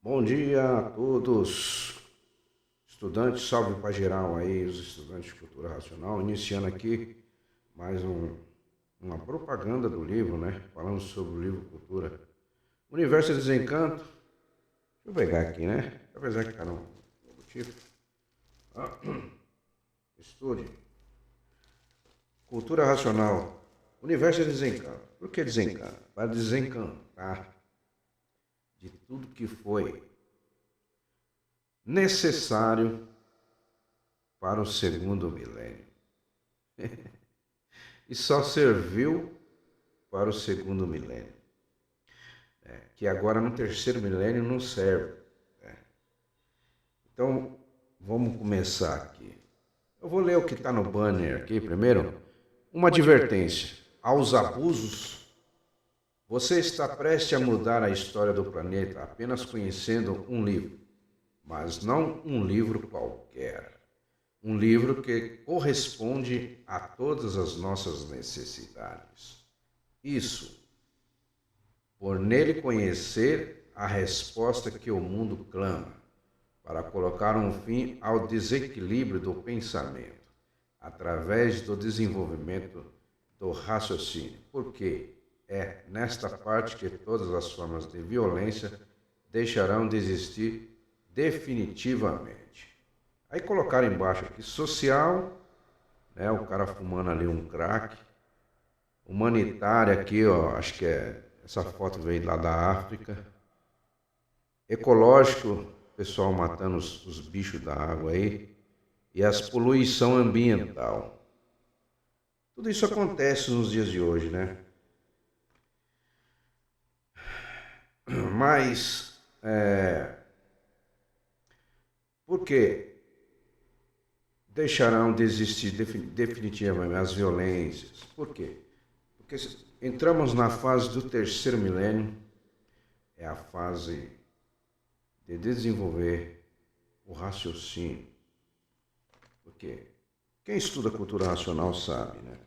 Bom dia a todos, estudantes, salve para geral aí, os estudantes de cultura racional, iniciando aqui mais uma propaganda do livro, né? Falando sobre o livro Cultura. Universo de Desencanto, deixa eu pegar aqui, né? Apesar que tá no tipo. Estude. Cultura racional. Universo de desencanto. Por que desencanto? Para desencantar de tudo que foi necessário para o segundo milênio. E só serviu para o segundo milênio. Que agora no terceiro milênio não serve. Então, vamos começar aqui. Eu vou ler o que está no banner aqui primeiro. Uma advertência. Aos abusos, você está prestes a mudar a história do planeta apenas conhecendo um livro, mas não um livro qualquer. Um livro que corresponde a todas as nossas necessidades. Isso, por nele conhecer a resposta que o mundo clama, para colocar um fim ao desequilíbrio do pensamento, através do desenvolvimento do raciocínio. Porque é nesta parte que todas as formas de violência deixarão de existir definitivamente. Aí colocaram embaixo aqui, social, né, o cara fumando ali um crack, humanitária aqui, ó, acho que essa foto veio lá da África, ecológico, pessoal matando os bichos da água aí, e as poluição ambiental. Tudo isso acontece nos dias de hoje, né? Mas, por que deixarão de existir definitivamente as violências? Por quê? Porque entramos na fase do terceiro milênio, é a fase de desenvolver o raciocínio. Porque quem estuda cultura racional sabe, né?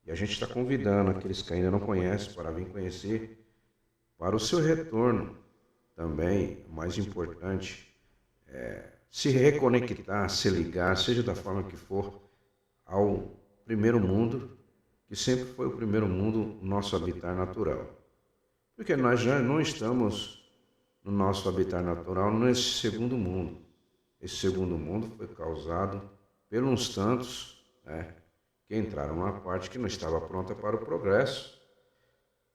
E a gente está convidando aqueles que ainda não conhecem para vir conhecer, para o seu retorno também, o mais importante, se reconectar, se ligar, seja da forma que for, ao primeiro mundo, que sempre foi o primeiro mundo, nosso habitat natural. Porque nós já não estamos no nosso habitat natural nesse segundo mundo. Esse segundo mundo foi causado pelos tantos, né, que entraram numa parte que não estava pronta para o progresso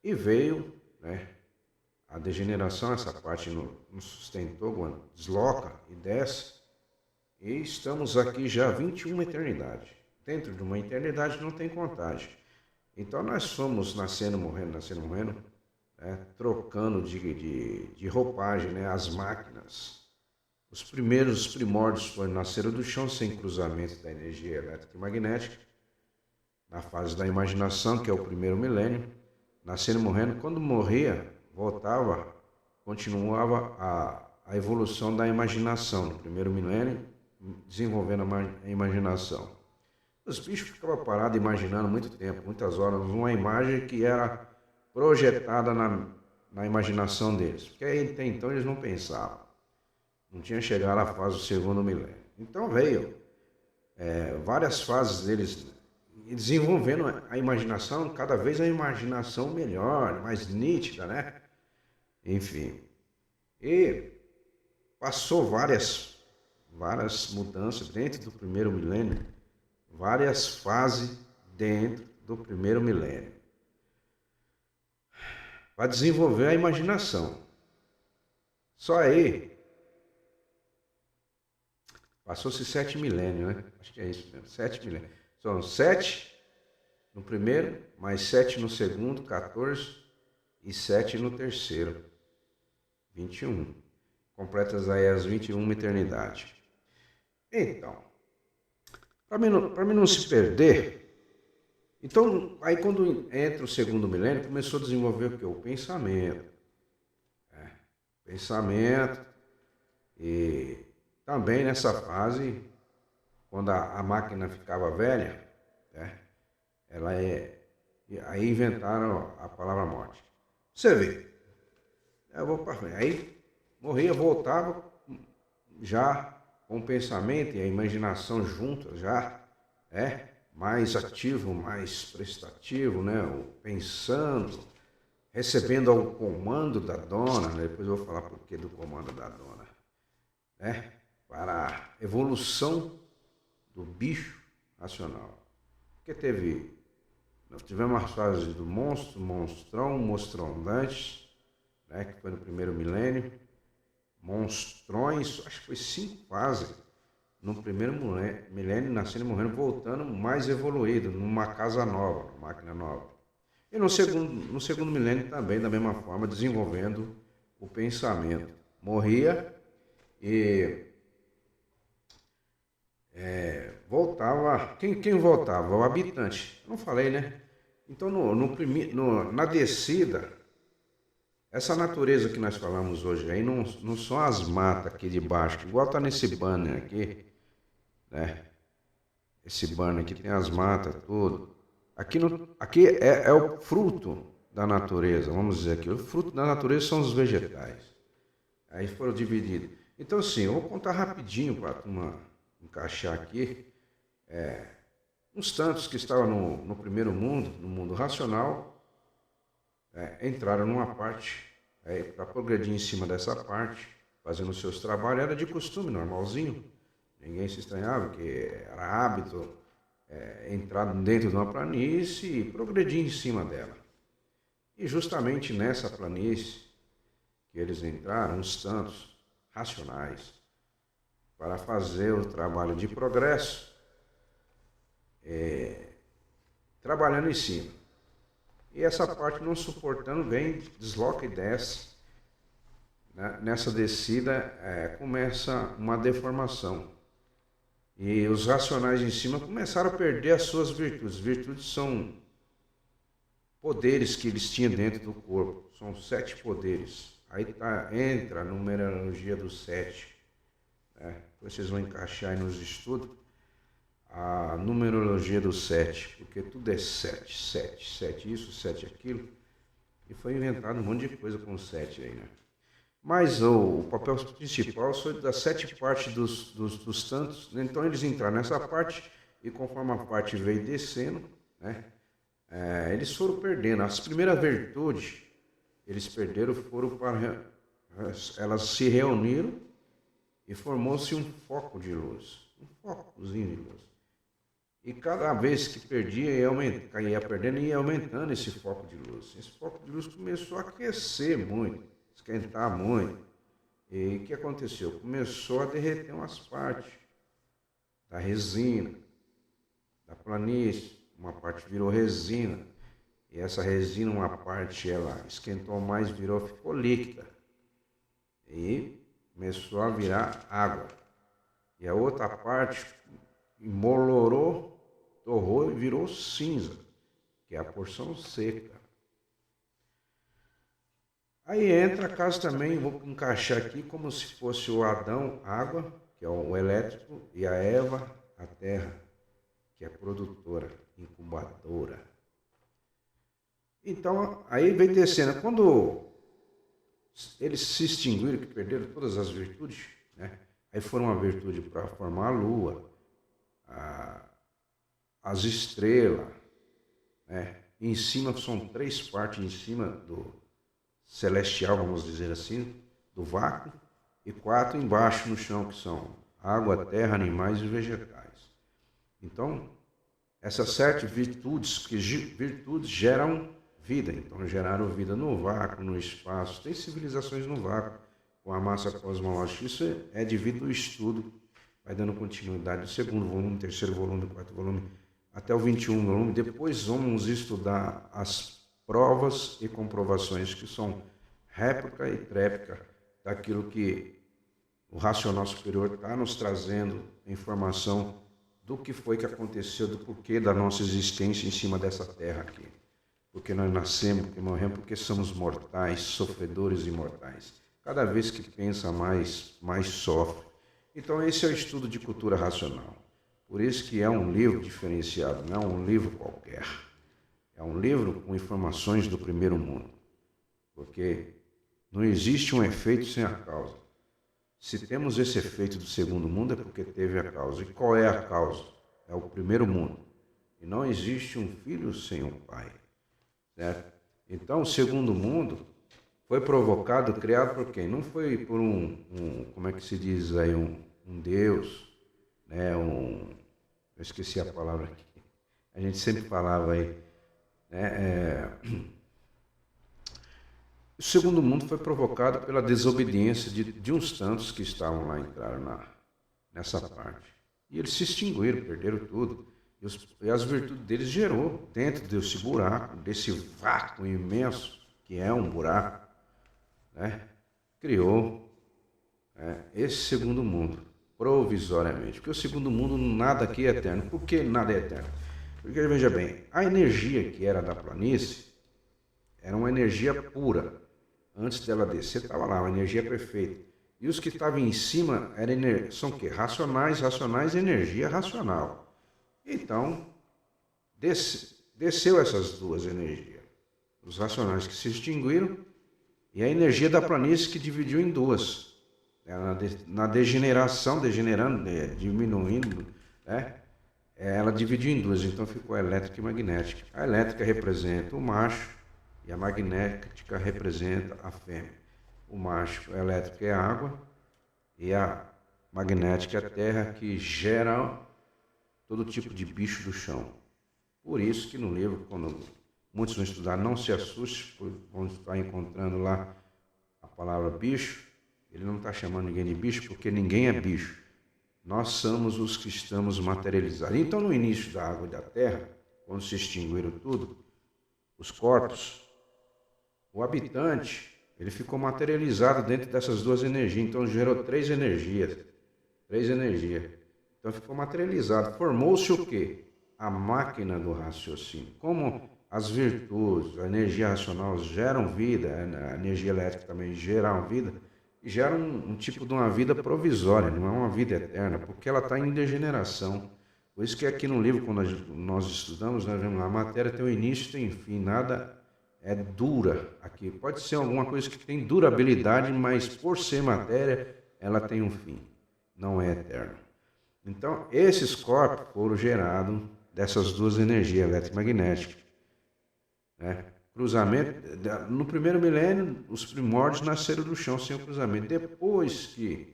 e veio, né, a degeneração, essa parte não sustentou, quando desloca e desce, e estamos aqui já 21 eternidades. Dentro de uma eternidade não tem contagem. Então nós fomos nascendo, morrendo, né, trocando de roupagem, né, as máquinas. Os primeiros primórdios nasceram do chão sem cruzamento da energia elétrica e magnética, na fase da imaginação, que é o primeiro milênio, nascendo e morrendo. Quando morria, voltava, continuava a evolução da imaginação, no primeiro milênio, desenvolvendo a imaginação. Os bichos ficavam parados imaginando muito tempo, muitas horas, uma imagem que era projetada na imaginação deles, porque até então eles não pensavam, não tinha chegado à fase do segundo milênio. Então veio várias fases deles desenvolvendo a imaginação, cada vez a imaginação melhor, mais nítida, né? Enfim. E passou várias mudanças dentro do primeiro milênio, várias fases dentro do primeiro milênio, para desenvolver a imaginação. Só aí passou-se 7 milênios, né? Acho que é isso mesmo, 7 milênios. São 7 no primeiro, mais 7 no segundo, 14, e 7 no terceiro, 21. Completas aí as 21 eternidades. Então, para mim não se perder, então aí quando entra o segundo milênio, começou a desenvolver o que? O pensamento. Pensamento, e também nessa fase, quando a máquina ficava velha, né, ela aí inventaram a palavra morte. Você vê, eu vou para frente. Aí morria, voltava já com o pensamento e a imaginação juntas, já mais ativo, mais prestativo, né? Pensando, recebendo o comando da dona, né? Depois eu vou falar por que do comando da dona, né? Para a evolução do bicho racional. Porque nós tivemos as fases do monstro, monstrão, monstrondante, né? Que foi no primeiro milênio, monstrões, acho que foi 5 fases. No primeiro milênio, nascendo e morrendo, voltando mais evoluído, numa casa nova, numa máquina nova. E no segundo milênio também, da mesma forma, desenvolvendo o pensamento. Morria e voltava. Quem voltava? O habitante. Não falei, né? Então, na descida, essa natureza que nós falamos hoje aí não são as matas aqui de baixo, igual está nesse banner aqui, né? Esse banner aqui tem as matas, tudo. Aqui é o fruto da natureza, vamos dizer aqui. O fruto da natureza são os vegetais. Aí foram divididos. Então, assim, eu vou contar rapidinho para a turma encaixar aqui. Uns tantos que estavam no primeiro mundo, no mundo racional, entraram numa parte, para progredir em cima dessa parte, fazendo os seus trabalhos, era de costume, normalzinho. Ninguém se estranhava, porque era hábito entrar dentro de uma planície e progredir em cima dela. E justamente nessa planície que eles entraram, uns tantos racionais, para fazer o trabalho de progresso, trabalhando em cima. E essa parte não suportando, vem, desloca e desce. Nessa descida começa uma deformação. E os racionais em cima começaram a perder as suas virtudes. Virtudes são poderes que eles tinham dentro do corpo. São 7 poderes. Aí entra a numerologia do 7. Depois vocês vão encaixar aí nos estudos a numerologia do 7. Porque tudo é 7, 7, 7 isso, 7 aquilo. E foi inventado um monte de coisa com 7 aí, né? Mas o papel principal foi das 7 partes dos tantos. Então eles entraram nessa parte e conforme a parte veio descendo, né, eles foram perdendo. As primeiras virtudes, eles perderam, elas se reuniram e formou-se um foco de luz. Um focozinho de luz. E cada vez que perdia, ia perdendo e ia aumentando esse foco de luz. Esse foco de luz começou a aquecer muito, esquentar muito. E o que aconteceu? Começou a derreter umas partes da resina, da planície, uma parte virou resina. E essa resina, uma parte, ela esquentou mais, ficou líquida. E começou a virar água. E a outra parte emolorou, torrou e virou cinza, que é a porção seca. Aí entra a casa também, vou encaixar aqui como se fosse o Adão, água, que é o elétrico, e a Eva, a terra, que é produtora, incubadora. Então, aí vem descendo. Quando eles se extinguiram, que perderam todas as virtudes, né? Aí foram uma virtude para formar a lua, as estrelas, né? E em cima são 3 partes em cima do celestial, vamos dizer assim, do vácuo, e 4 embaixo no chão, que são água, terra, animais e vegetais. Então, essas 7 virtudes, virtudes geram vida, então geraram vida no vácuo, no espaço. Tem civilizações no vácuo, com a massa cosmológica. Isso é devido ao estudo, vai dando continuidade do 2º volume, 3º volume, 4º volume, até o 21 volume. Depois vamos estudar as provas e comprovações que são réplica e tréplica daquilo que o racional superior está nos trazendo informação do que foi que aconteceu, do porquê da nossa existência em cima dessa terra aqui. Porque nós nascemos, porque morremos, porque somos mortais, sofredores e mortais. Cada vez que pensa mais sofre. Então esse é o estudo de cultura racional. Por isso que é um livro diferenciado, não é um livro qualquer. É um livro com informações do primeiro mundo. Porque Não existe um efeito sem a causa. Se temos esse efeito do segundo mundo é porque teve a causa. E qual é a causa? É o primeiro mundo. E não existe um filho sem um pai. Certo? Então, o segundo mundo foi provocado, criado por quem? Não foi por como é que se diz aí, um Deus, né? Eu esqueci a palavra aqui. A gente sempre falava aí, né? O segundo mundo foi provocado pela desobediência de uns tantos que estavam lá, entraram nessa parte. E eles se extinguiram, perderam tudo. E as virtudes deles gerou dentro desse buraco, desse vácuo imenso, que é um buraco, né? Criou esse segundo mundo, provisoriamente. Porque o segundo mundo, nada aqui é eterno. Por que nada é eterno? Porque, veja bem, a energia que era da planície era uma energia pura. Antes dela descer, estava lá, uma energia perfeita. E os que estavam em cima são o quê? Racionais e energia racional. Então, desceu essas duas energias. Os racionais que se extinguiram e a energia da planície que dividiu em duas. Na degeneração, diminuindo, né? Ela dividiu em duas, então ficou elétrica e magnética. A elétrica representa o macho e a magnética representa a fêmea. O macho elétrico é a água e a magnética é a terra, que gera todo tipo de bicho do chão. Por isso que no livro, quando muitos vão estudar, não se assuste, vão estar encontrando lá a palavra bicho. Ele não está chamando ninguém de bicho, porque ninguém é bicho. Nós somos os que estamos materializados. Então, no início da água e da terra, quando se extinguiram tudo, os corpos, o habitante, ele ficou materializado dentro dessas duas energias. Então, gerou três energias. Então, ficou materializado. Formou-se o quê? A máquina do raciocínio. Como as virtudes, a energia racional geram vida, a energia elétrica também gera vida, e gera um tipo de uma vida provisória, não é uma vida eterna, porque ela está em degeneração. Por isso que aqui no livro, quando nós estudamos, nós vemos lá, a matéria tem um início e tem um fim, nada é dura aqui. Pode ser alguma coisa que tem durabilidade, mas por ser matéria, ela tem um fim, não é eterno. Então, esses corpos foram gerados dessas duas energias, elétrica e magnética, né? Cruzamento, no primeiro milênio, os primórdios nasceram do chão sem o cruzamento. Depois que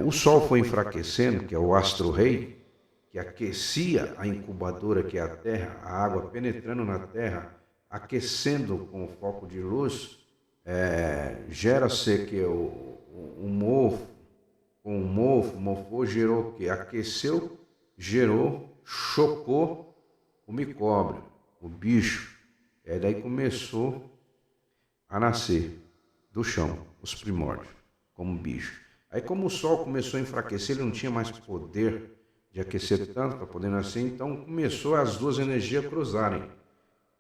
o Sol foi enfraquecendo, que é o astro-rei, que aquecia a incubadora, que é a Terra, a água penetrando na Terra, aquecendo com o foco de luz, gera-se que o mofo gerou o quê? Aqueceu, gerou, chocou o micóbrio, o bicho. Daí começou a nascer do chão, os primórdios, como bicho. Aí como o Sol começou a enfraquecer, ele não tinha mais poder de aquecer tanto para poder nascer, então começou as duas energias a cruzarem.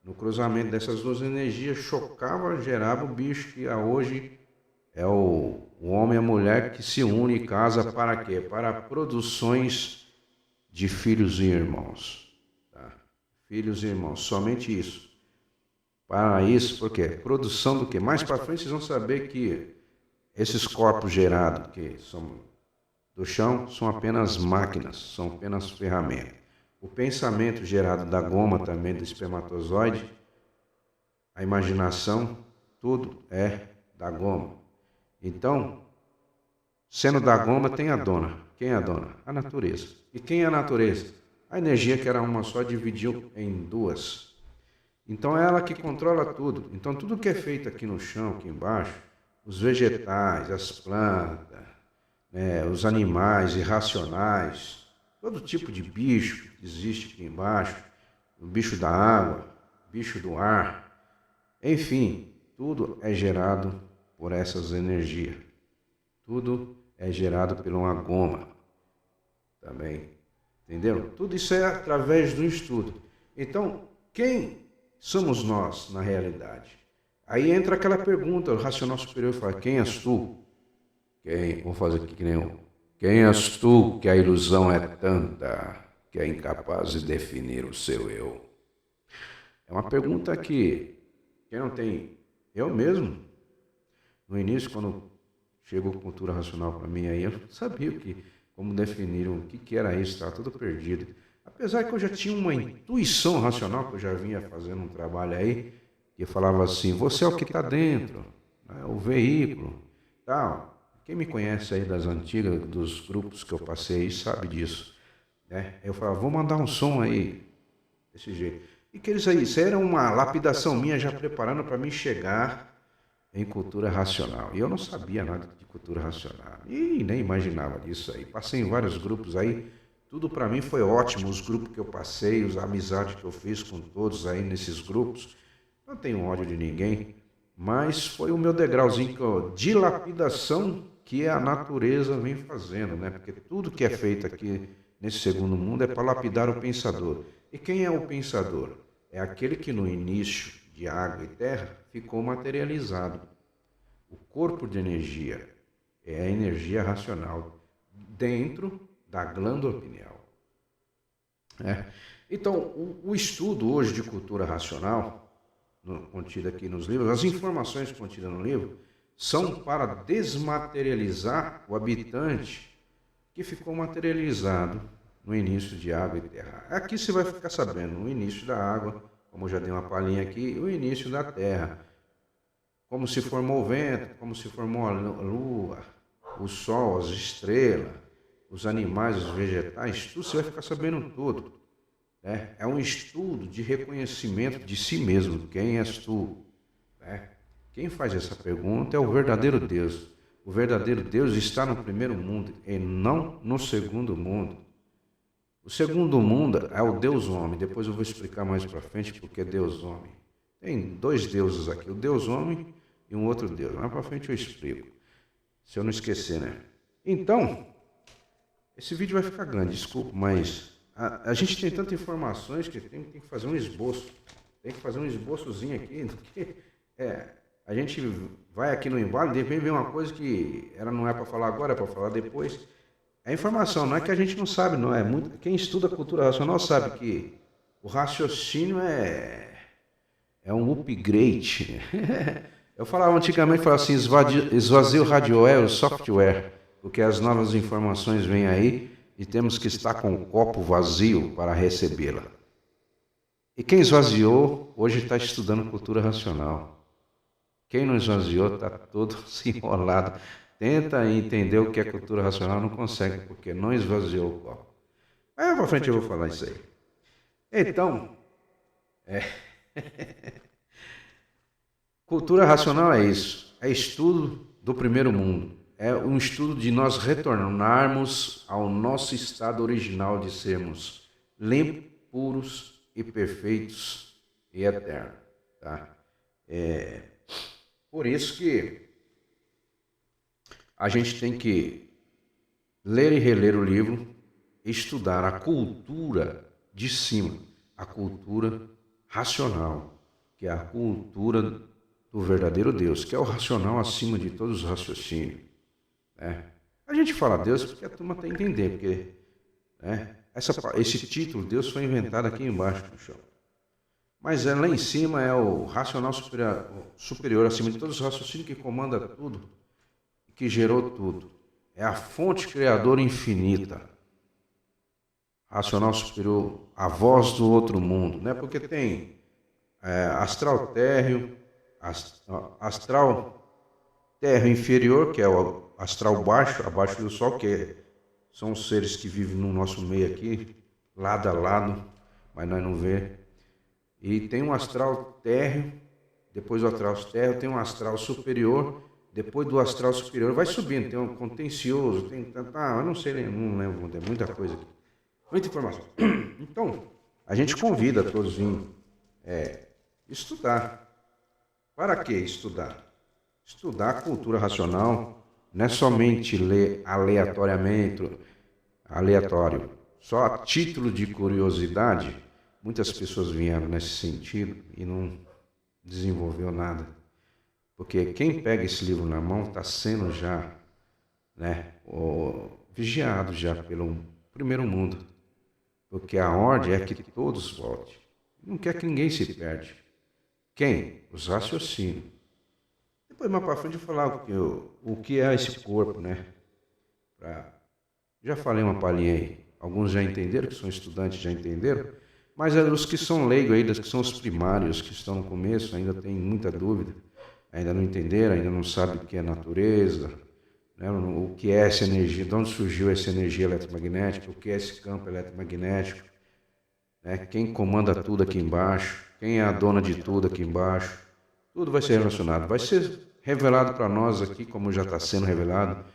No cruzamento dessas duas energias, chocava, gerava o bicho, que hoje é o homem e a mulher que se unem e casa para quê? Para produções de filhos e irmãos. Tá? Filhos e irmãos, somente isso. Para isso, por quê? Produção do quê? Mais para frente vocês vão saber que esses corpos gerados que são do chão são apenas máquinas, são apenas ferramentas. O pensamento gerado da goma também, do espermatozoide, a imaginação, tudo é da goma. Então, sendo da goma, tem a dona. Quem é a dona? A natureza. E quem é a natureza? A energia, que era uma só, dividiu em duas. Então é ela que controla tudo. Então tudo que é feito aqui no chão, aqui embaixo, os vegetais, as plantas, os animais irracionais, todo tipo de bicho que existe aqui embaixo, o bicho da água, bicho do ar, enfim, tudo é gerado por essas energias. Tudo é gerado por uma goma também. Entenderam? Tudo isso é através do estudo. Então, quem somos nós, na realidade? Aí entra aquela pergunta, o racional superior fala, quem és tu? Vou fazer aqui que nem eu. Quem és tu, que a ilusão é tanta, que é incapaz de definir o seu eu? É uma pergunta que quem não tem, eu mesmo, No início, quando chegou cultura racional para mim, aí eu não sabia como definir o que era isso, estava tudo perdido. Apesar que eu já tinha uma intuição racional, que eu já vinha fazendo um trabalho aí, que falava assim, você é o que está dentro, né, o veículo, tal. Quem me conhece aí das antigas, dos grupos que eu passei, sabe disso. Né? Eu falava, vou mandar um som aí, desse jeito. E que isso era uma lapidação minha já preparando para mim chegar em cultura racional. E eu não sabia nada de cultura racional. E nem imaginava disso aí. Passei em vários grupos aí. Tudo para mim foi ótimo. Os grupos que eu passei, as amizades que eu fiz com todos aí nesses grupos. Não tenho ódio de ninguém. Mas foi o meu degrauzinho de lapidação que a natureza vem fazendo, né? Porque tudo que é feito aqui nesse segundo mundo é para lapidar o pensador. E quem é o pensador? É aquele que no início de água e terra ficou materializado. O corpo de energia é a energia racional dentro da glândula pineal. Então, o estudo hoje de cultura racional, contido aqui nos livros, as informações contidas no livro, são para desmaterializar o habitante que ficou materializado no início de água e terra. Aqui você vai ficar sabendo, no início da água, como eu já dei uma palhinha aqui, o início da terra. Como se formou o vento, como se formou a lua, o sol, as estrelas, os animais, os vegetais, tudo você vai ficar sabendo tudo. Né? É um estudo de reconhecimento de si mesmo. Quem és tu? Né? Quem faz essa pergunta é o verdadeiro Deus. O verdadeiro Deus está no primeiro mundo e não no segundo mundo. O segundo mundo é o Deus homem. Depois eu vou explicar mais para frente porque é Deus homem. Tem dois deuses aqui, o Deus homem e um outro Deus. Mais para frente eu explico, se eu não esquecer, né? Então, esse vídeo vai ficar grande, desculpa, mas a gente tem tantas informações que tem que fazer um esboço. Tem que fazer um esboçozinho aqui, porque a gente vai aqui no embalo, de repente vem uma coisa que ela não é para falar agora, é para falar depois. É informação, não é que a gente não sabe, não é muito. Quem estuda cultura racional sabe que o raciocínio é um upgrade. Eu falava antigamente, assim, esvazia o hardware, o software, porque as novas informações vêm aí e temos que estar com o copo vazio para recebê-la. E quem esvaziou, hoje está estudando cultura racional. Quem não esvaziou está todo se enrolado. Tenta entender o que é cultura racional, não consegue, porque não esvaziou o copo. Mas para frente eu vou falar isso aí. Então, cultura racional é isso. É estudo do primeiro mundo. É um estudo de nós retornarmos ao nosso estado original de sermos limpos, puros e perfeitos e eternos. Tá? Por isso que a gente tem que ler e reler o livro, estudar a cultura de cima, a cultura racional, que é a cultura do verdadeiro Deus, que é o racional acima de todos os raciocínios. Né? A gente fala Deus porque a turma tem que entender, porque esse título, Deus, foi inventado aqui embaixo no chão. Mas lá em cima é o racional superior acima de todos os raciocínios que comanda tudo, que gerou tudo. É a fonte criadora infinita. Racional superior, a voz do outro mundo, né? Porque tem astral térreo, astral térreo inferior, que é o astral baixo, abaixo do Sol, que são os seres que vivem no nosso meio aqui, lado a lado, mas nós não vemos. E tem um astral térreo, depois do astral térreo tem um astral superior, depois do astral superior vai subindo, tem um contencioso, tem eu não sei, não lembro, tem muita coisa aqui. Muita informação. Então, a gente convida todos a virem estudar. Para que estudar? Estudar a cultura racional não é somente ler aleatório, só a título de curiosidade. Muitas pessoas vieram nesse sentido e não desenvolveu nada. Porque quem pega esse livro na mão está sendo já vigiado já pelo primeiro mundo. Porque a ordem é que todos voltem. Não quer que ninguém se perde. Quem? Os raciocínios. Depois, mais para frente, eu vou falar o que é esse corpo, né? Já falei uma palhinha aí. Alguns já entenderam, que são estudantes já entenderam, mas os que são leigos ainda, que são os primários, que estão no começo, ainda tem muita dúvida, ainda não entenderam, ainda não sabem o que é natureza, né? O que é essa energia, de onde surgiu essa energia eletromagnética, o que é esse campo eletromagnético, né? Quem comanda tudo aqui embaixo, quem é a dona de tudo aqui embaixo, tudo vai ser relacionado, vai ser revelado para nós aqui, como já está sendo revelado,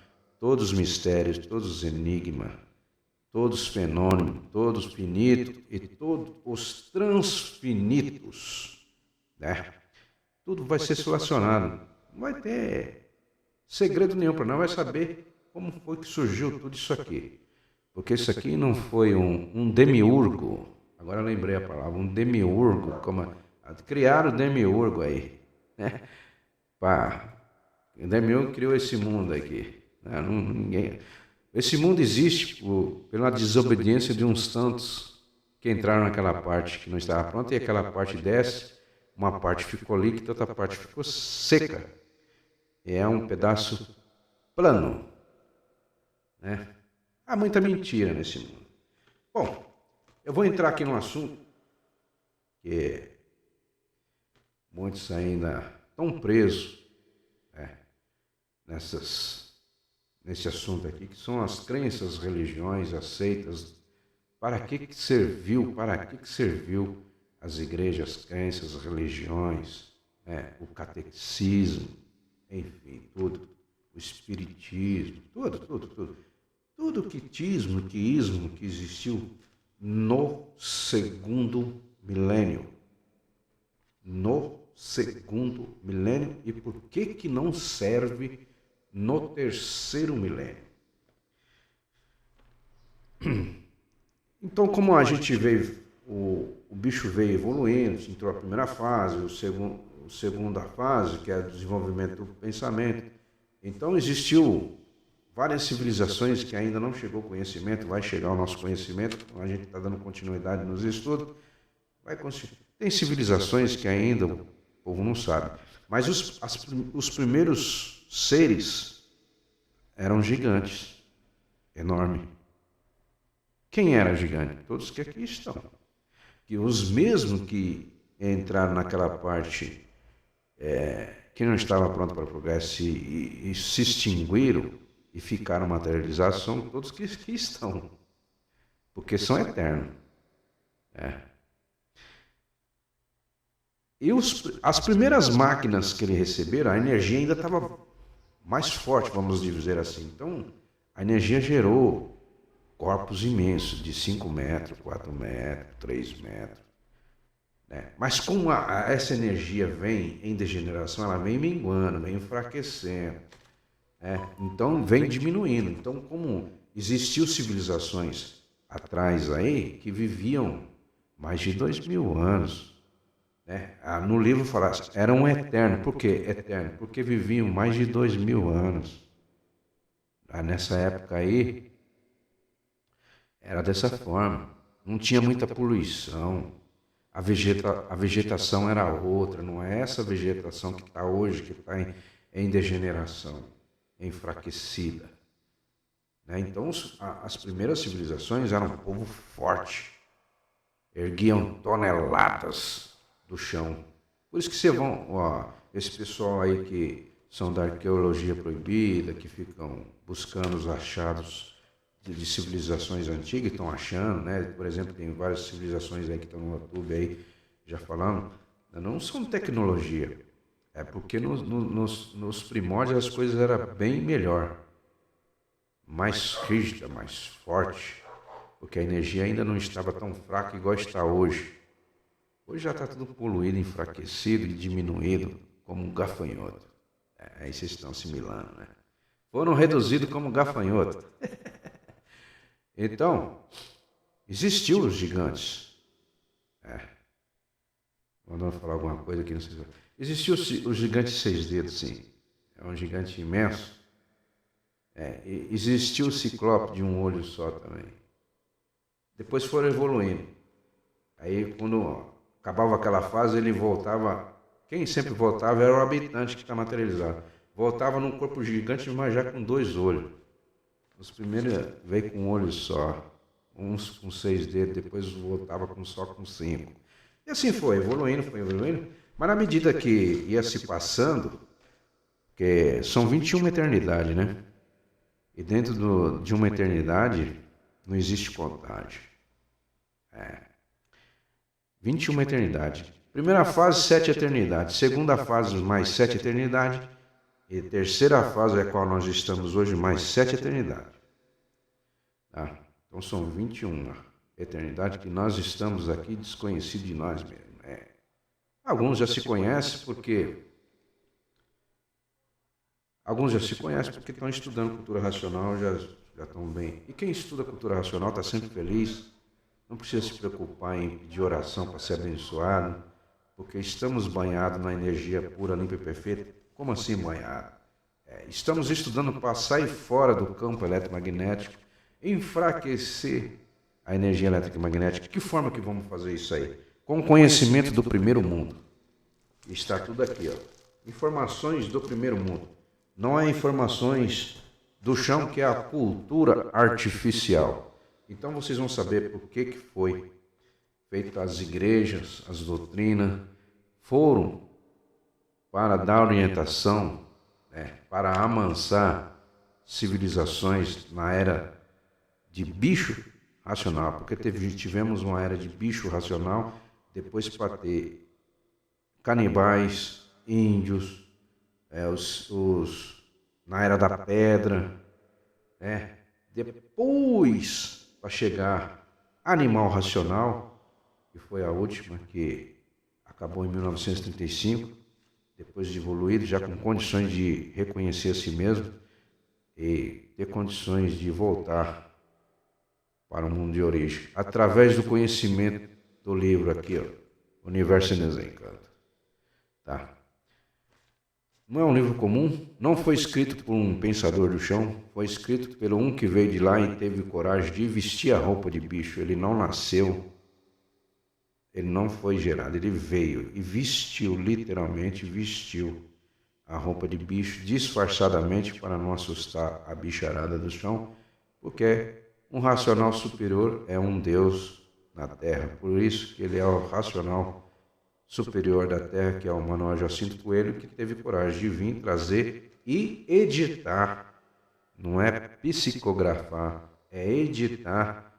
todos os mistérios, todos os enigmas, todos os fenômenos, todos os finitos e todos os transfinitos, né? Tudo vai ser solucionado. Não vai ter segredo nenhum para nós, vai saber como foi que surgiu tudo isso aqui. Porque isso aqui não foi um demiurgo, agora eu lembrei a palavra, um demiurgo, criaram o demiurgo aí, né? O demiurgo criou esse mundo aqui, né? Esse mundo existe pela desobediência de uns tantos que entraram naquela parte que não estava pronta, e aquela parte desce, uma parte ficou líquida, outra parte ficou seca. E é um pedaço plano, né? Há muita mentira nesse mundo. Bom, eu vou entrar aqui num assunto que muitos ainda estão presos, né, nesse assunto aqui, que são as crenças, religiões, as seitas. Para que serviu as igrejas, crenças, religiões, né, o catecismo, enfim, tudo, o espiritismo, tudo quitismo, quiismo que existiu no segundo milênio. No segundo milênio, e por que não serve no terceiro milênio? Então, como a gente veio, o bicho veio evoluindo, entrou a primeira fase, a segunda fase, que é o desenvolvimento do pensamento. Então, existiu várias civilizações que ainda não chegou ao conhecimento, vai chegar ao nosso conhecimento, a gente está dando continuidade nos estudos, tem civilizações que ainda o povo não sabe, mas os primeiros seres eram gigantes, enormes. Quem era gigante? Todos que aqui estão. Que os mesmos que entraram naquela parte que não estava pronto para o progresso e se extinguiram e ficaram materializados, são todos que estão. Porque são eternos. E as primeiras máquinas que ele receberam, a energia ainda estava mais forte, vamos dizer assim. Então, a energia gerou corpos imensos, de 5 metros, 4 metros, 3 metros. Né? Mas como essa energia vem em degeneração, ela vem minguando, vem enfraquecendo. Então, vem diminuindo. Então, como existiu civilizações atrás aí que viviam mais de 2.000 anos. Né? No livro fala, eram eternos. Por quê eterno? Porque viviam mais de 2.000 anos. Nessa época aí, era dessa forma. Não tinha muita poluição. A vegetação era outra. Não é essa vegetação que está hoje, que está em degeneração, enfraquecida. Né? Então, as primeiras civilizações eram um povo forte. Erguiam toneladas do chão. Por isso que você vão, esse pessoal aí que são da arqueologia proibida, que ficam buscando os achados de civilizações antigas, estão achando, né? Por exemplo, tem várias civilizações aí que estão no YouTube aí, já falando, não são tecnologia. É porque nos primórdios as coisas eram bem melhor, mais rígida, mais forte, porque a energia ainda não estava tão fraca igual está hoje. Hoje já está tudo poluído, enfraquecido e diminuído como um gafanhoto. Aí vocês estão assimilando, né? Foram reduzidos como gafanhoto. Então, existiu os gigantes. Vamos falar alguma coisa aqui, não sei se... Existiu o gigante 6 dedos, sim. É um gigante imenso. Existiu o ciclope de um olho só também. Depois foram evoluindo. Aí, quando acabava aquela fase, ele voltava Quem sempre voltava era o habitante que está materializado. Voltava num corpo gigante, mas já com 2 olhos. Os primeiros veio com um olho só, uns com 6 dedos, depois voltava só com 5. E assim foi evoluindo, mas na medida que ia se passando, que são 21 eternidades, né? E dentro de uma eternidade não existe contagem. 21 eternidades. Primeira fase, 7 eternidades. Segunda fase, mais 7 eternidades. E terceira fase, é a qual nós estamos hoje, mais 7 eternidades. Tá? Então são 21 eternidades que nós estamos aqui desconhecidos de nós mesmos. Alguns já se conhecem porque estão estudando cultura racional, já estão bem. E quem estuda cultura racional está sempre feliz, não precisa se preocupar em pedir oração para ser abençoado, porque estamos banhados na energia pura, limpa e perfeita. Como assim banhado? Estamos estudando para sair fora do campo eletromagnético, enfraquecer a energia elétrica e magnética. De que forma que vamos fazer isso aí? Com o conhecimento do primeiro mundo. Está tudo aqui, ó. Informações do primeiro mundo. Não é informações do chão, que é a cultura artificial. Então vocês vão saber por que foi feito as igrejas, as doutrinas, foram para dar orientação, para amansar civilizações na era de bicho racional, porque tivemos uma era de bicho racional, depois para ter canibais, índios, na era da pedra, depois para chegar animal racional, que foi a última, que acabou em 1935, depois de evoluído, já com condições de reconhecer a si mesmo e ter condições de voltar para o mundo de origem, através do conhecimento do livro aqui, ó, Universo em Desencanto. Tá? Não é um livro comum, não foi escrito por um pensador do chão, foi escrito pelo um que veio de lá e teve coragem de vestir a roupa de bicho. Ele não nasceu, ele não foi gerado, ele veio e vestiu, literalmente vestiu a roupa de bicho disfarçadamente para não assustar a bicharada do chão, porque um racional superior é um Deus na Terra, por isso que ele é o racional superior da Terra, que é o Manuel Jacinto Coelho, que teve coragem de vir trazer e editar, não é psicografar, é editar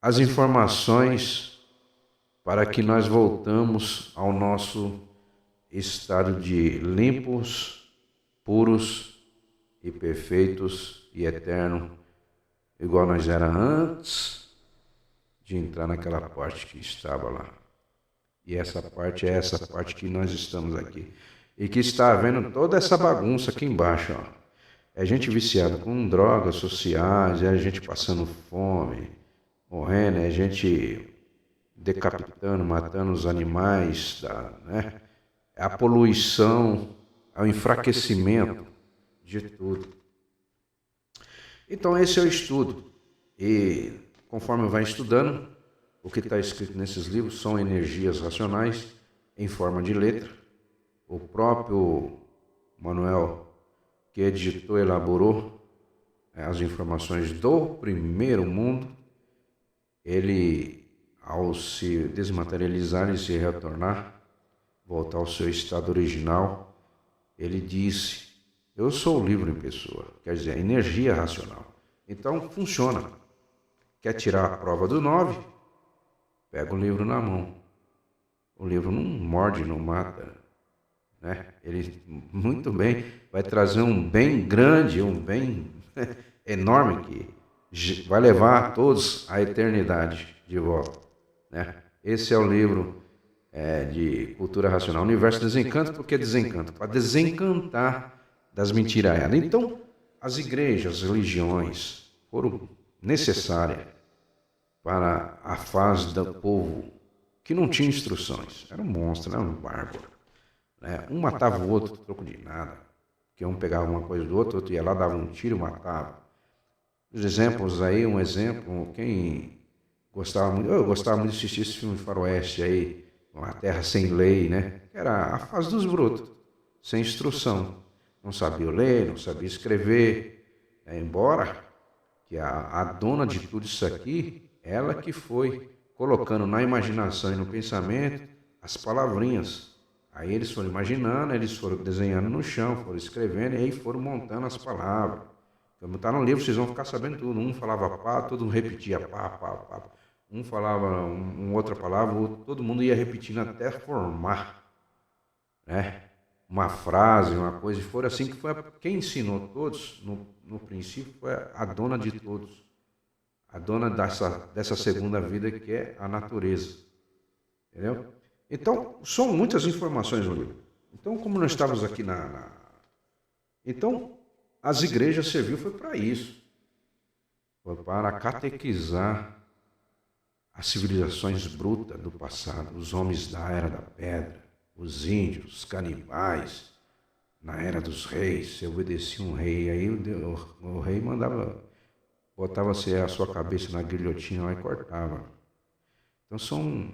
as informações para que nós voltamos ao nosso estado de limpos, puros e perfeitos e eterno, igual nós era antes de entrar naquela parte que estava lá. E essa parte é essa parte que nós estamos aqui. E que está havendo toda essa bagunça aqui embaixo, ó. É gente viciada com drogas sociais, é gente passando fome, morrendo, é gente decapitando, matando os animais, né? É a poluição, é o enfraquecimento de tudo. Então esse é o estudo. E conforme vai estudando, o que está escrito nesses livros são energias racionais em forma de letra. O próprio Manuel, que editou, elaborou as informações do primeiro mundo, ele, ao se desmaterializar e se retornar, voltar ao seu estado original, ele disse: eu sou o livro em pessoa, quer dizer, energia racional. Então funciona. Quer tirar a prova do 9? Pega o livro na mão. O livro não morde, não mata, né? Ele, muito bem, vai trazer um bem grande, um bem enorme que vai levar a todos à eternidade de volta, né? Esse é o livro de cultura racional. Universo Desencanto, porque desencanto? Para desencantar das mentiraiadas. Então, as igrejas, as religiões foram necessárias para a fase do povo que não tinha instruções. Era um monstro, era um bárbaro. Né? Um matava o outro, troco de nada. Porque um pegava uma coisa do outro, outro ia lá, dava um tiro e matava. Os exemplos aí, um exemplo, quem gostava muito, eu gostava muito de assistir esse filme de faroeste aí, uma terra sem lei, né? Era a fase dos brutos, sem instrução. Não sabia ler, não sabia escrever. Embora que a dona de tudo isso aqui, ela que foi colocando na imaginação e no pensamento as palavrinhas. Aí eles foram imaginando, eles foram desenhando no chão, foram escrevendo e aí foram montando as palavras. Como está no livro, vocês vão ficar sabendo tudo. Um falava pá, todo mundo repetia pá, pá, pá. Um falava outra palavra, todo mundo ia repetindo até formar, né? Uma frase, uma coisa. E foi assim que foi. Quem ensinou todos, no princípio, foi a dona de todos. A dona dessa segunda vida, que é a natureza. Entendeu? Então, são muitas informações no livro. Então, como nós estávamos aqui Então, as igrejas serviu foi para isso. Foi para catequizar as civilizações brutas do passado, os homens da Era da Pedra, os índios, os canibais, na Era dos Reis. Se obedecia um rei, aí o rei botava-se a sua cabeça na guilhotina lá e cortava. Então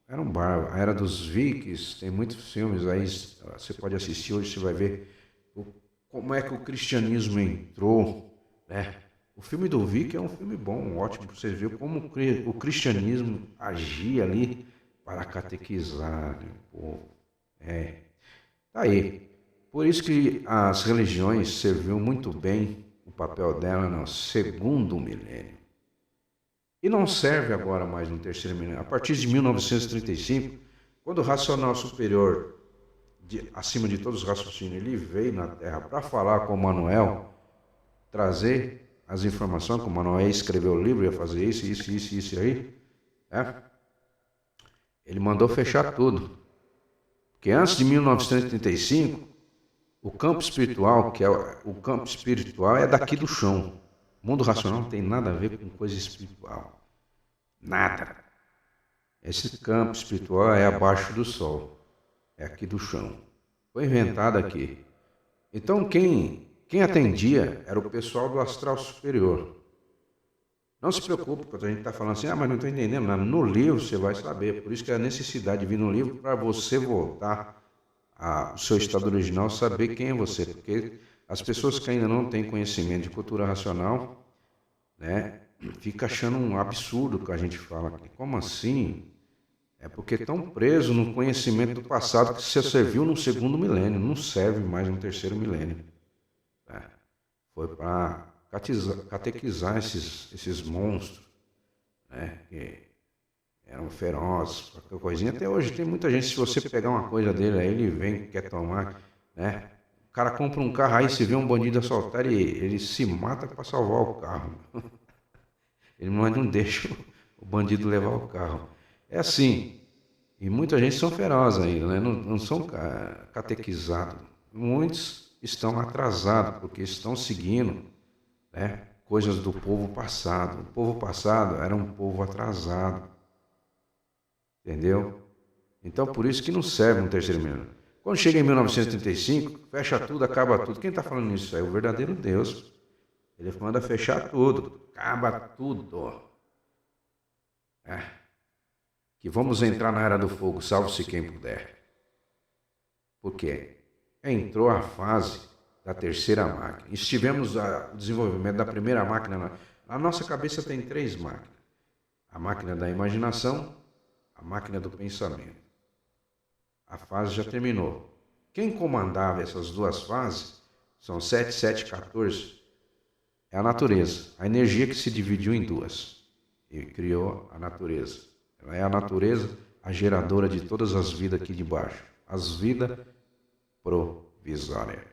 eram bárbaros. A Era dos Vikings, tem muitos filmes aí, você pode assistir hoje, você vai ver como é que o cristianismo entrou, né? O filme do Viking é um filme bom, ótimo, para você ver como o cristianismo agia ali para catequizar, né, o povo. Tá aí. Por isso que as religiões serviram muito bem o papel dela no segundo milênio. E não serve agora mais no terceiro milênio. A partir de 1935, quando o racional superior, acima de todos os raciocínios, ele veio na Terra para falar com Manuel, trazer as informações, como Manuel escreveu o livro, ia fazer isso aí, né? Ele mandou fechar tudo. Porque antes de 1935, o campo espiritual, o campo espiritual é daqui do chão. O mundo racional não tem nada a ver com coisa espiritual. Nada. Esse campo espiritual é abaixo do sol. É aqui do chão. Foi inventado aqui. Então quem atendia era o pessoal do astral superior. Não se preocupe quando a gente está falando assim, mas não estou entendendo nada. No livro você vai saber. Por isso que é a necessidade de vir no livro para você voltar ao seu estado original, saber quem é você. Porque as pessoas que ainda não têm conhecimento de cultura racional, né, fica achando um absurdo o que a gente fala aqui. Como assim? É porque estão presos no conhecimento do passado que você serviu no segundo milênio, não serve mais no terceiro milênio. Foi para catequizar esses monstros, né, que eram ferozes, qualquer coisinha. Até hoje tem muita gente, se você pegar uma coisa dele aí, ele vem, quer tomar, né? O cara compra um carro aí, se vê um bandido assaltar, ele se mata para salvar o carro. Ele não deixa o bandido levar o carro. É assim. E muita gente são ferozes ainda, né? Não são catequizados. Muitos estão atrasados, porque estão seguindo, né, coisas do povo passado. O povo passado era um povo atrasado. Entendeu? Então, por isso que não serve um terceiro milênio. Quando chega em 1935, fecha tudo, acaba tudo. Quem está falando isso? É o verdadeiro Deus. Ele manda fechar tudo, acaba tudo. Que vamos entrar na Era do Fogo, salve-se quem puder. Por quê? Entrou a fase da terceira máquina. Estivemos o desenvolvimento da primeira máquina. A nossa cabeça tem 3 máquinas. A máquina da imaginação, a máquina do pensamento. A fase já terminou. Quem comandava essas 2 fases são 7, 7, 14. É a natureza, a energia que se dividiu em 2 e criou a natureza. Ela é a natureza, a geradora de todas as vidas aqui de baixo. As vidas provisórias,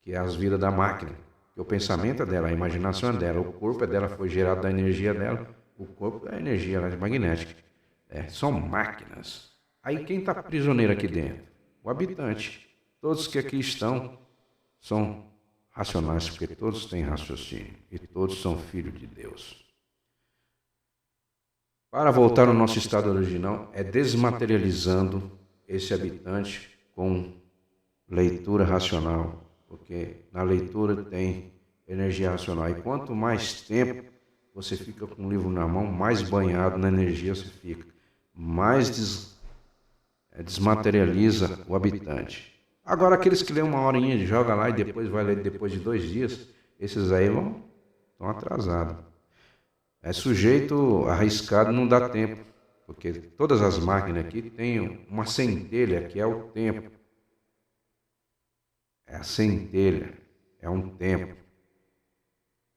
que é as vidas da máquina. Que o pensamento é dela, a imaginação é dela, o corpo é dela, foi gerado da energia dela. O corpo é a energia magnética. São máquinas. Aí quem está prisioneiro aqui dentro? O habitante. Todos que aqui estão são racionais, porque todos têm raciocínio e todos são filhos de Deus. Para voltar ao nosso estado original, é desmaterializando esse habitante com leitura racional, porque na leitura tem energia racional. E quanto mais tempo você fica com o livro na mão, mais banhado na energia você fica, mais desmaterializa o habitante. Agora, aqueles que lêem uma horinha, joga lá e depois vai ler depois de 2 dias, esses aí estão atrasados. É sujeito arriscado, não dá tempo, porque todas as máquinas aqui têm uma centelha, que é o tempo. É a centelha, é um tempo.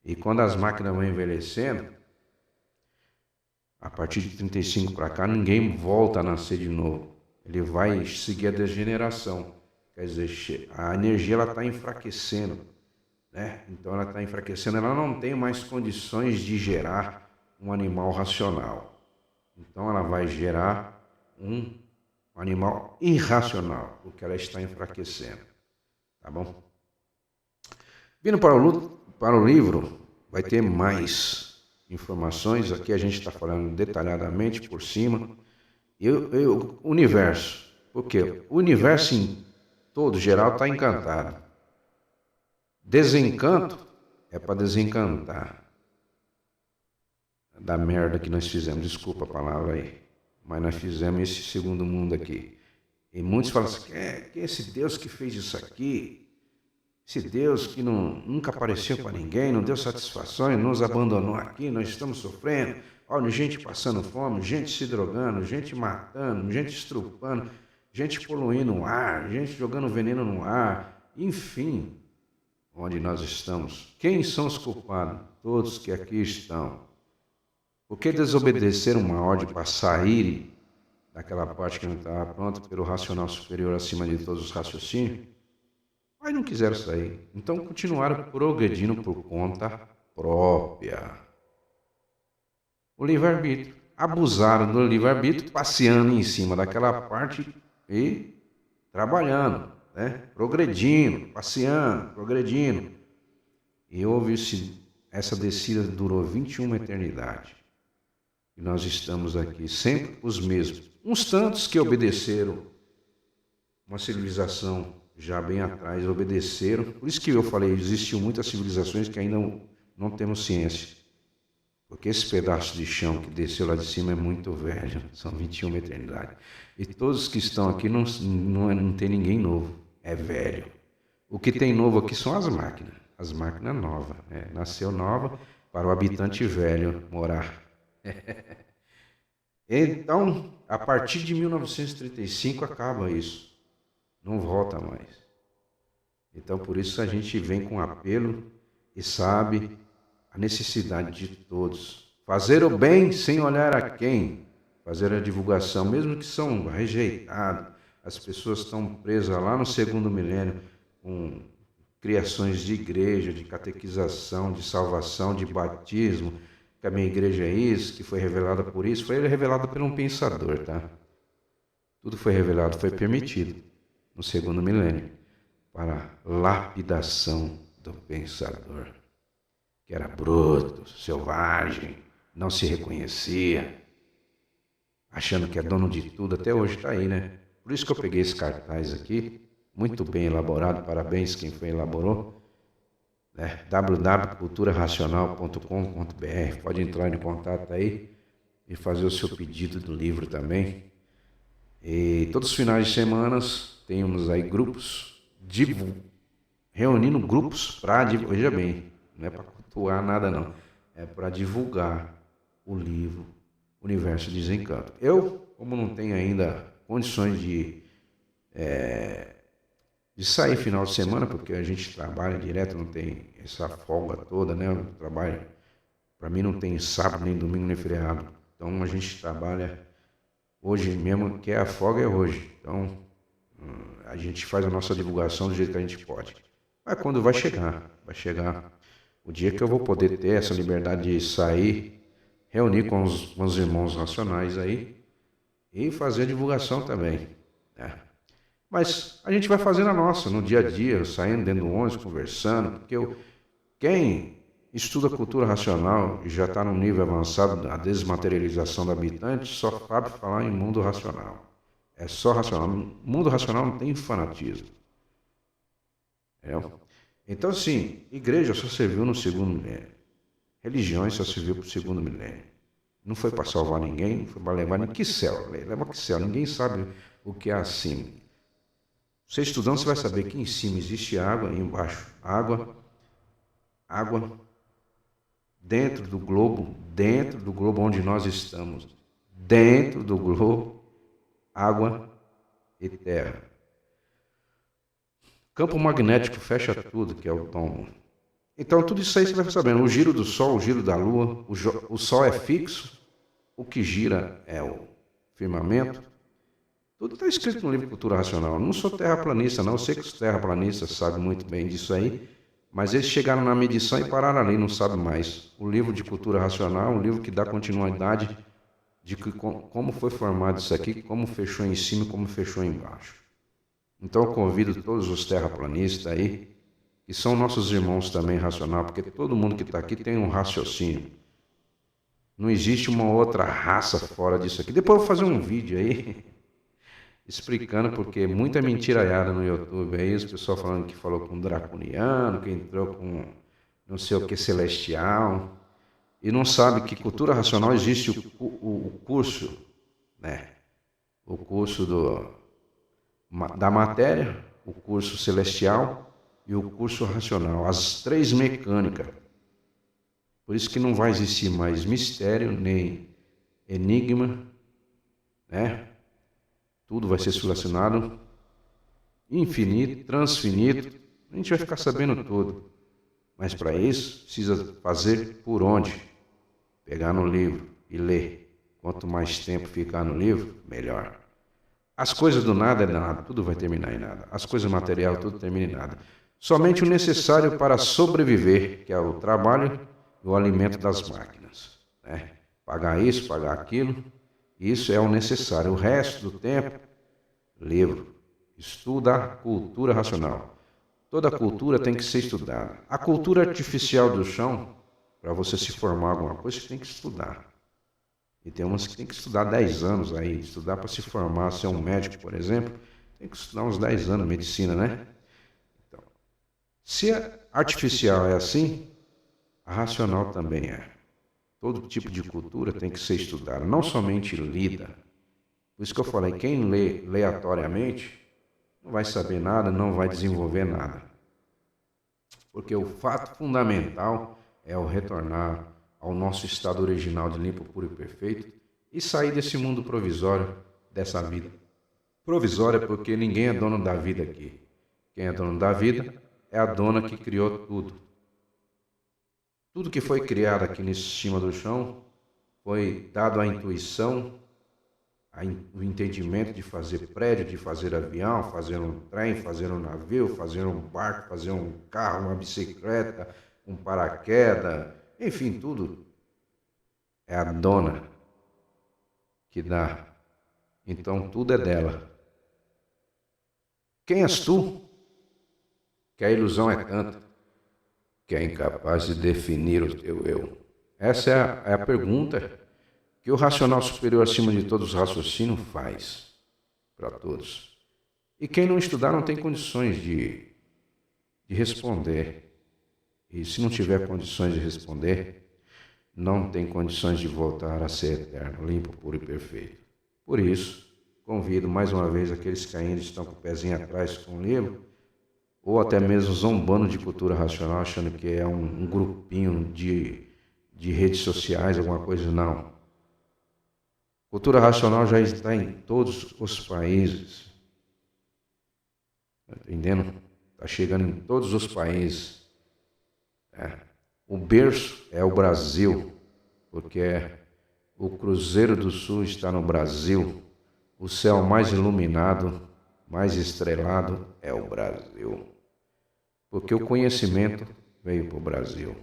E quando as máquinas vão envelhecendo, a partir de 35 para cá, ninguém volta a nascer de novo. Ele vai seguir a degeneração. Quer dizer, a energia está enfraquecendo, né? Então ela está enfraquecendo, ela não tem mais condições de gerar um animal racional. Então ela vai gerar um animal irracional, porque ela está enfraquecendo. Tá bom? Vindo para o livro, vai ter mais informações. Aqui a gente está falando detalhadamente por cima. O universo, porque o universo em todo geral está encantado. Desencanto é para desencantar. Da merda que nós fizemos, desculpa a palavra aí, mas nós fizemos esse segundo mundo aqui. E muitos falam assim, que esse Deus que fez isso aqui, esse Deus que nunca apareceu para ninguém, não deu satisfação e nos abandonou aqui, nós estamos sofrendo. Olha, gente passando fome, gente se drogando, gente matando, gente estrupando, gente poluindo o ar, gente jogando veneno no ar, enfim, onde nós estamos. Quem são os culpados? Todos que aqui estão. Por que desobedeceram uma ordem para sair daquela parte que não estava pronta pelo racional superior acima de todos os raciocínios? Mas não quiseram sair. Então continuaram progredindo por conta própria. O livre-arbítrio. Abusaram do livre-arbítrio, passeando em cima daquela parte e trabalhando, né? Progredindo, passeando, progredindo. E essa descida durou 21 eternidades. E nós estamos aqui, sempre os mesmos. Uns tantos que obedeceram uma civilização já bem atrás, obedeceram. Por isso que eu falei, existiam muitas civilizações que ainda não temos ciência. Porque esse pedaço de chão que desceu lá de cima é muito velho, são 21 eternidades. E todos que estão aqui não tem ninguém novo, é velho. O que tem novo aqui são as máquinas novas. Né? Nasceu nova para o habitante velho morar. Então, a partir de 1935 acaba isso. Não volta mais. Então, por isso a gente vem com apelo e sabe a necessidade de todos. Fazer o bem sem olhar a quem. Fazer a divulgação, mesmo que são rejeitados. As pessoas estão presas lá no segundo milênio com criações de igreja, de catequização, de salvação, de batismo. Que a minha igreja é isso, que foi revelada por isso, foi revelada por um pensador, tá? Tudo foi revelado, foi permitido no segundo milênio para lapidação do pensador, que era bruto, selvagem, não se reconhecia, achando que é dono de tudo, até hoje está aí, né? Por isso que eu peguei esse cartaz aqui, muito bem elaborado, parabéns quem foi elaborou. www.culturaracional.com.br. Pode entrar em contato aí e fazer o seu pedido do livro também. E todos os finais de semana temos aí grupos, reunindo grupos para divulgar. Veja bem, não é para cultuar nada não, é para divulgar o livro Universo de Desencanto. Eu, como não tenho ainda condições de sair final de semana, porque a gente trabalha direto, não tem essa folga toda, né? O trabalho, para mim, não tem sábado, nem domingo, nem feriado. Então, a gente trabalha hoje mesmo, que é a folga é hoje. Então, a gente faz a nossa divulgação do jeito que a gente pode. Mas quando vai chegar o dia que eu vou poder ter essa liberdade de sair, reunir com os irmãos nacionais aí e fazer a divulgação também, né? Mas a gente vai fazendo a nossa, no dia a dia, saindo dentro do ônibus, conversando, porque quem estuda cultura racional e já está num nível avançado da desmaterialização do habitante, só sabe falar em mundo racional. É só racional. Mundo racional não tem fanatismo. Então, assim, igreja só serviu no segundo milênio. Religiões só serviu para o segundo milênio. Não foi para salvar ninguém, não foi para levar nem que céu. Leva que céu. Ninguém sabe o que é acima. Você estudando, você vai saber que em cima existe água e embaixo água, dentro do globo onde nós estamos, dentro do globo, água e terra. Campo magnético fecha tudo, que é o tom. Então, tudo isso aí você vai sabendo. O giro do Sol, o giro da Lua, o Sol é fixo, o que gira é o firmamento. Tudo está escrito no livro Cultura Racional. Eu não sou terraplanista, não. Eu sei que os terraplanistas sabem muito bem disso aí, mas eles chegaram na medição e pararam ali, não sabem mais. O livro de Cultura Racional é um livro que dá continuidade de como foi formado isso aqui, como fechou em cima e como fechou embaixo. Então eu convido todos os terraplanistas aí, que são nossos irmãos também racional, porque todo mundo que está aqui tem um raciocínio. Não existe uma outra raça fora disso aqui. Depois eu vou fazer um vídeo aí, explicando, porque muita mentiraiada no YouTube aí, os pessoal falando que falou com um draconiano, que entrou com não sei o que celestial, e não sabe que cultura racional existe o curso, né? O curso da matéria, o curso celestial e o curso racional, as três mecânicas. Por isso que não vai existir mais mistério, nem enigma, né? Tudo vai ser solucionado, infinito, transfinito, a gente vai ficar sabendo tudo. Mas para isso, precisa fazer por onde? Pegar no livro e ler. Quanto mais tempo ficar no livro, melhor. As coisas do nada é nada, tudo vai terminar em nada. As coisas materiais, tudo termina em nada. Somente o necessário para sobreviver, que é o trabalho e o alimento das máquinas, né? Pagar isso, pagar aquilo, isso é o necessário. O resto do tempo, livro. Estuda a cultura racional. Toda cultura tem que ser estudada. A cultura artificial do chão, para você se formar alguma coisa, você tem que estudar. E tem umas que tem que estudar 10 anos aí, estudar para se formar, ser um médico, por exemplo, tem que estudar uns 10 anos, medicina, né? Então, se a artificial é assim, a racional também é. Todo tipo de cultura tem que ser estudada, não somente lida. Por isso que eu falei, quem lê aleatoriamente não vai saber nada, não vai desenvolver nada. Porque o fato fundamental é o retornar ao nosso estado original de limpo, puro e perfeito e sair desse mundo provisório, dessa vida. Provisória porque ninguém é dono da vida aqui. Quem é dono da vida é a dona que criou tudo. Tudo que foi criado aqui nesse cima do chão foi dado à intuição, o entendimento de fazer prédio, de fazer avião, fazer um trem, fazer um navio, fazer um barco, fazer um carro, uma bicicleta, um paraquedas, enfim, tudo é a dona que dá. Então tudo é dela. Quem és tu? Que a ilusão é tanta que é incapaz de definir o teu eu. Essa é a pergunta que o racional superior acima de todos os raciocínios faz para todos. E quem não estudar não tem condições de responder. E se não tiver condições de responder, não tem condições de voltar a ser eterno, limpo, puro e perfeito. Por isso, convido mais uma vez aqueles que ainda estão com o pezinho atrás com o livro, ou até mesmo zombando de cultura racional, achando que é um grupinho de redes sociais, alguma coisa, não. Cultura racional já está em todos os países. Está entendendo? Está chegando em todos os países. O berço é o Brasil, porque o Cruzeiro do Sul está no Brasil. O céu mais iluminado, mais estrelado é o Brasil. Porque o conhecimento veio para o Brasil.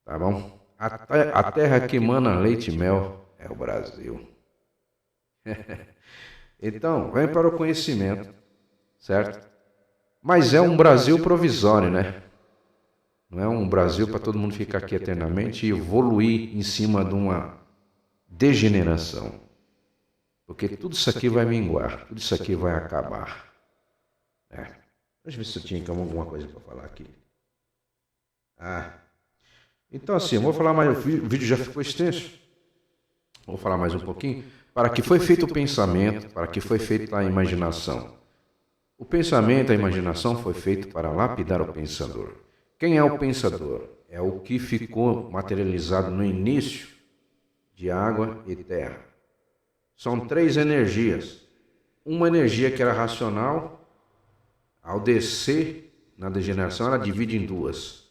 Tá bom? A terra que emana leite e mel é o Brasil. Então, vem para o conhecimento, certo? Mas é um Brasil provisório, né? Não é um Brasil para todo mundo ficar aqui eternamente e evoluir em cima de uma degeneração. Porque tudo isso aqui vai minguar, tudo isso aqui vai acabar. Deixa eu ver se eu tinha alguma coisa para falar aqui. Então assim, eu vou falar mais, o vídeo já ficou extenso. Vou falar mais um pouquinho. Para que foi feito o pensamento, para que foi feita a imaginação. O pensamento, a imaginação foi feito para lapidar o pensador. Quem é o pensador? É o que ficou materializado no início de água e terra. São três energias. Uma energia que era racional, ao descer na degeneração, ela divide em duas.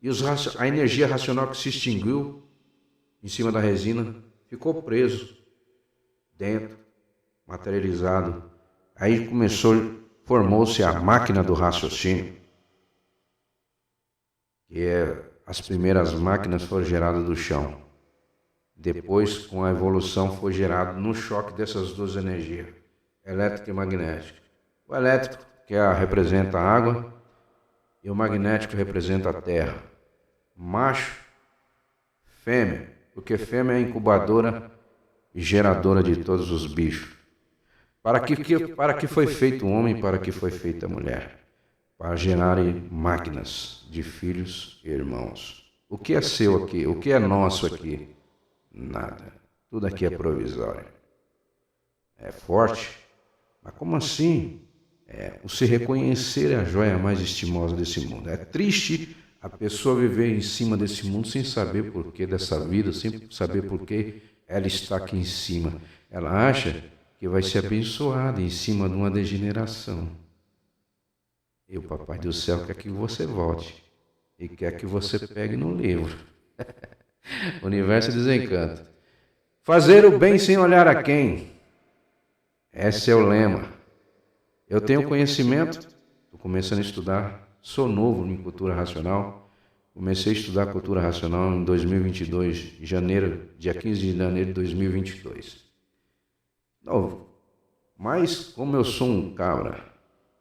E a energia racional que se extinguiu em cima da resina ficou preso dentro, materializado. Aí formou-se a máquina do raciocínio, que as primeiras máquinas foram geradas do chão. Depois, com a evolução, foi gerado no choque dessas duas energias, elétrica e magnética. O elétrico, que representa a água, e o magnético representa a terra. Macho, fêmea, porque fêmea é incubadora e geradora de todos os bichos. Para que foi feito o homem, para que foi feita a mulher? Para gerarem máquinas de filhos e irmãos. O que é seu aqui? O que é nosso aqui? Nada. Tudo aqui é provisório. É forte? Mas como assim? O se reconhecer é a joia mais estimosa desse mundo. É triste a pessoa viver em cima desse mundo sem saber o porquê dessa vida, sem saber por que ela está aqui em cima. Ela acha que vai ser abençoada em cima de uma degeneração. E o Papai do Céu quer que você volte e quer que você pegue no livro. O universo desencanta. Fazer o bem sem olhar a quem. Esse é o lema. Eu tenho conhecimento, estou começando a estudar, sou novo em cultura racional. Comecei a estudar cultura racional em 2022, dia 15 de janeiro de 2022. Novo. Mas como eu sou um cabra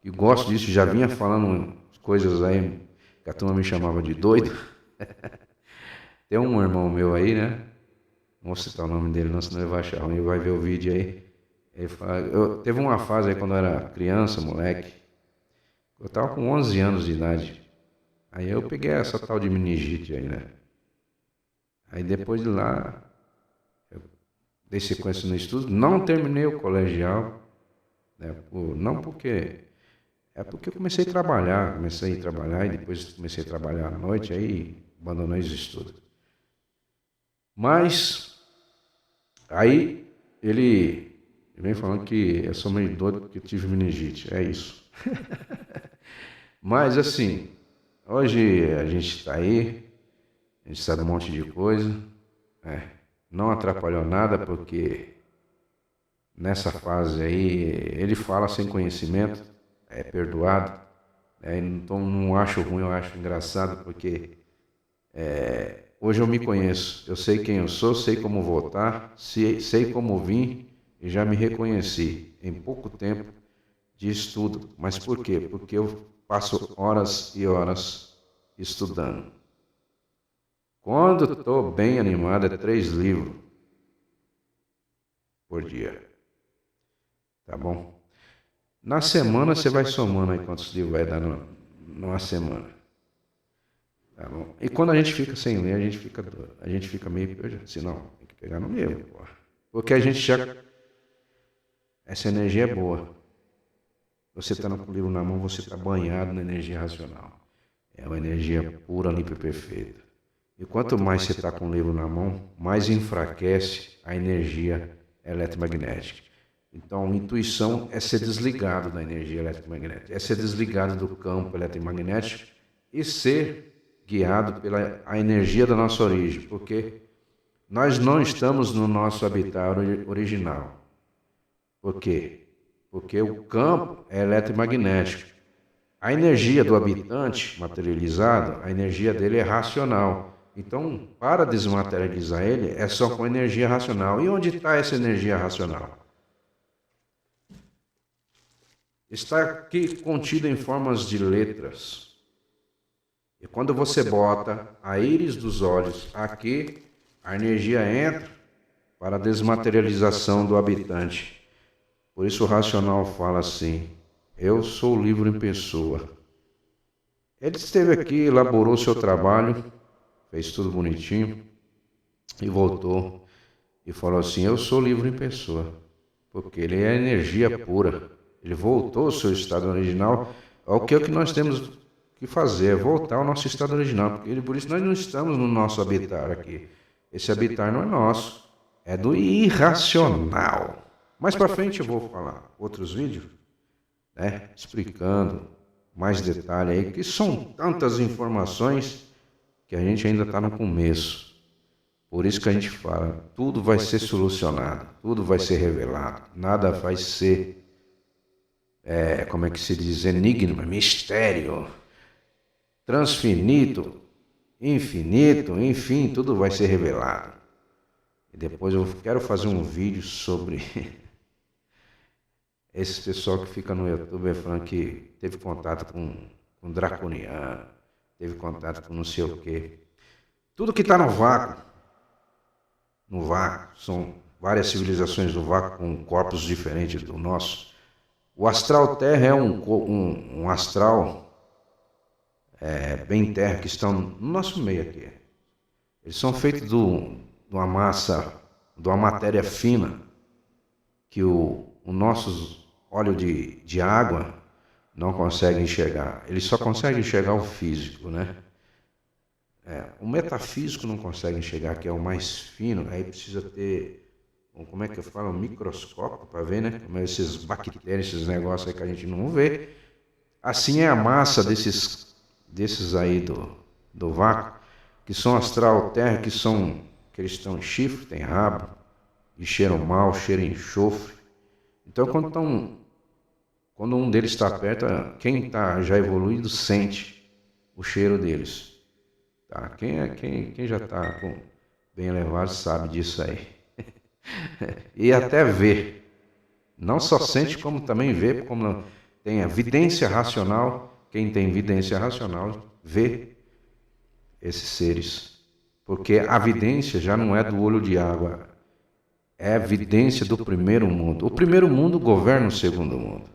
e gosto disso, já vinha falando coisas aí que a turma me chamava de doido. Tem um irmão meu aí, né? Não vou citar o nome dele, não, senão ele vai achar ruim, ele vai ver o vídeo aí. Ele fala, teve uma fase aí quando eu era criança, moleque. Eu tava com 11 anos de idade. Aí eu peguei essa tal de meningite aí, né? Aí depois de lá, eu dei sequência no estudo, não terminei o colegial, né? Não porque... É porque eu comecei a trabalhar e depois comecei a trabalhar à noite, aí abandonei os estudos. Mas, aí ele vem falando que eu sou meio doido porque tive meningite, é isso. Mas assim, hoje a gente está aí, a gente sabe um monte de coisa, não atrapalhou nada porque nessa fase aí ele fala sem conhecimento, é perdoado, então não acho ruim, eu acho engraçado porque hoje eu me conheço, eu sei quem eu sou, sei como votar, sei como vim e já me reconheci em pouco tempo de estudo. Mas por quê? Porque eu passo horas e horas estudando. Quando estou bem animado, é 3 livros por dia. Tá bom? Na semana você vai somando aí quantos livros vai dar numa semana. Tá bom? E quando a gente fica sem ler, a gente fica meio perdido. Assim, não, tem que pegar no livro, porra. Porque a gente já... Essa energia é boa. Você está com o livro na mão, você está banhado na energia racional. É uma energia pura, limpa e perfeita. E quanto mais você está com o livro na mão, mais enfraquece a energia eletromagnética. Então, intuição é ser desligado da energia eletromagnética, é ser desligado do campo eletromagnético e ser guiado pela a energia da nossa origem, porque nós não estamos no nosso habitat original. Por quê? Porque o campo é eletromagnético. A energia do habitante materializado, a energia dele é racional. Então, para desmaterializar ele, é só com energia racional. E onde está essa energia racional? Está aqui contida em formas de letras. E quando você bota a íris dos olhos aqui, a energia entra para a desmaterialização do habitante. Por isso o racional fala assim, eu sou o livro em pessoa. Ele esteve aqui, elaborou seu trabalho, fez tudo bonitinho e voltou. e falou assim: eu sou livro em pessoa, porque ele é energia pura. Ele voltou ao seu estado original. O que nós temos que fazer é voltar ao nosso estado original, porque por isso nós não estamos no nosso habitar aqui. Esse habitar não é nosso, é do irracional. Mais para frente eu vou falar outros vídeos, né, explicando mais detalhe aí, que são tantas informações que a gente ainda está no começo. Por isso que a gente fala, tudo vai ser solucionado, tudo vai ser revelado, nada vai ser, como é que se diz, enigma, mistério, transfinito, infinito, enfim, tudo vai ser revelado. E depois eu quero fazer um vídeo sobre esse pessoal que fica no YouTube falando que teve contato com draconiano, teve contato com não sei o quê. Tudo que está no vácuo, são várias civilizações do vácuo com corpos diferentes do nosso. O astral terra é um astral bem terra que estão no nosso meio aqui. Eles são feitos de uma massa, de uma matéria fina que o nosso óleo de água não consegue enxergar. Ele só consegue enxergar o físico, né? O metafísico não consegue enxergar, que é o mais fino. Aí precisa ter, como é que eu falo, um microscópio para ver, né? Como esses bactérias, esses negócios aí que a gente não vê. Assim é a massa desses aí do vácuo, que são astral terra, que eles estão em chifre, tem rabo, e cheiram mal, cheiram enxofre. Então quando um deles está perto, quem está já evoluído sente o cheiro deles. Tá? Quem já está bem elevado sabe disso aí. E até vê. Não só sente, como também vê, como tem a vidência racional. Quem tem vidência racional vê esses seres. Porque a vidência já não é do olho de água, é a vidência do primeiro mundo. O primeiro mundo governa o segundo mundo.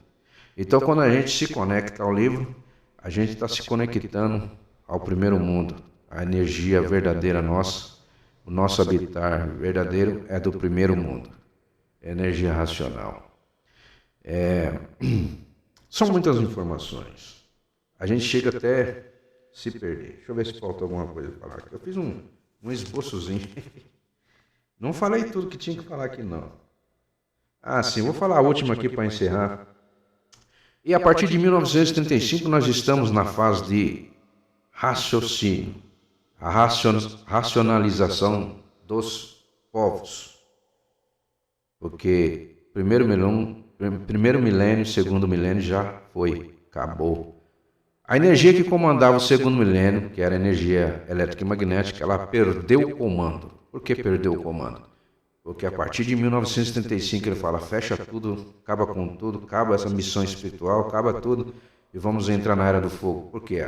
Então, quando a gente se conecta ao livro, a gente está se conectando ao primeiro mundo. A energia verdadeira nossa, o nosso habitar verdadeiro é do primeiro mundo. Energia racional. São muitas informações. A gente chega até se perder. Deixa eu ver se falta alguma coisa para falar aqui. Eu fiz um esboçozinho. Não falei tudo que tinha que falar aqui, não. Sim, vou falar a última aqui para encerrar. E a partir de 1935 nós estamos na fase de raciocínio, a racionalização dos povos. Porque primeiro milênio, segundo milênio já foi, acabou. A energia que comandava o segundo milênio, que era a energia elétrica e magnética, ela perdeu o comando. Por que perdeu o comando? Porque a partir de 1935 ele fala, fecha tudo, acaba com tudo, acaba essa missão espiritual, acaba tudo e vamos entrar na Era do Fogo. Por quê?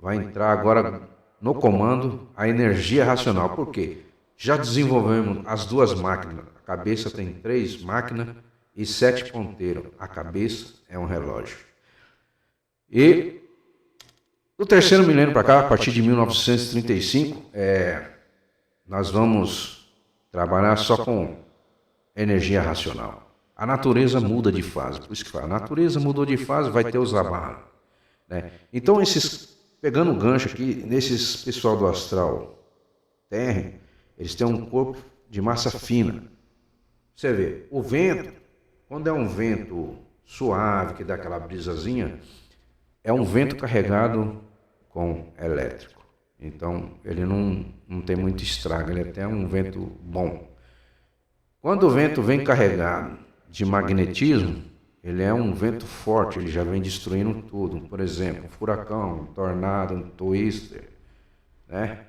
Vai entrar agora no comando a energia racional. Por quê? Já desenvolvemos as duas máquinas. A cabeça tem 3 máquinas e 7 ponteiros. A cabeça é um relógio. E do terceiro milênio para cá, a partir de 1935, nós vamos trabalhar só com energia racional. A natureza muda de fase. Por isso que fala, a natureza mudou de fase, vai ter os abalos. Né? Então, pegando o gancho aqui, nesses pessoal do astral terra, eles têm um corpo de massa fina. Você vê, o vento, quando é um vento suave, que dá aquela brisazinha, é um vento carregado com elétrico. Então, ele não tem muito estrago, ele é até um vento bom. Quando o vento vem carregado de magnetismo, ele é um vento forte, ele já vem destruindo tudo. Por exemplo, um furacão, um tornado, um twister, né?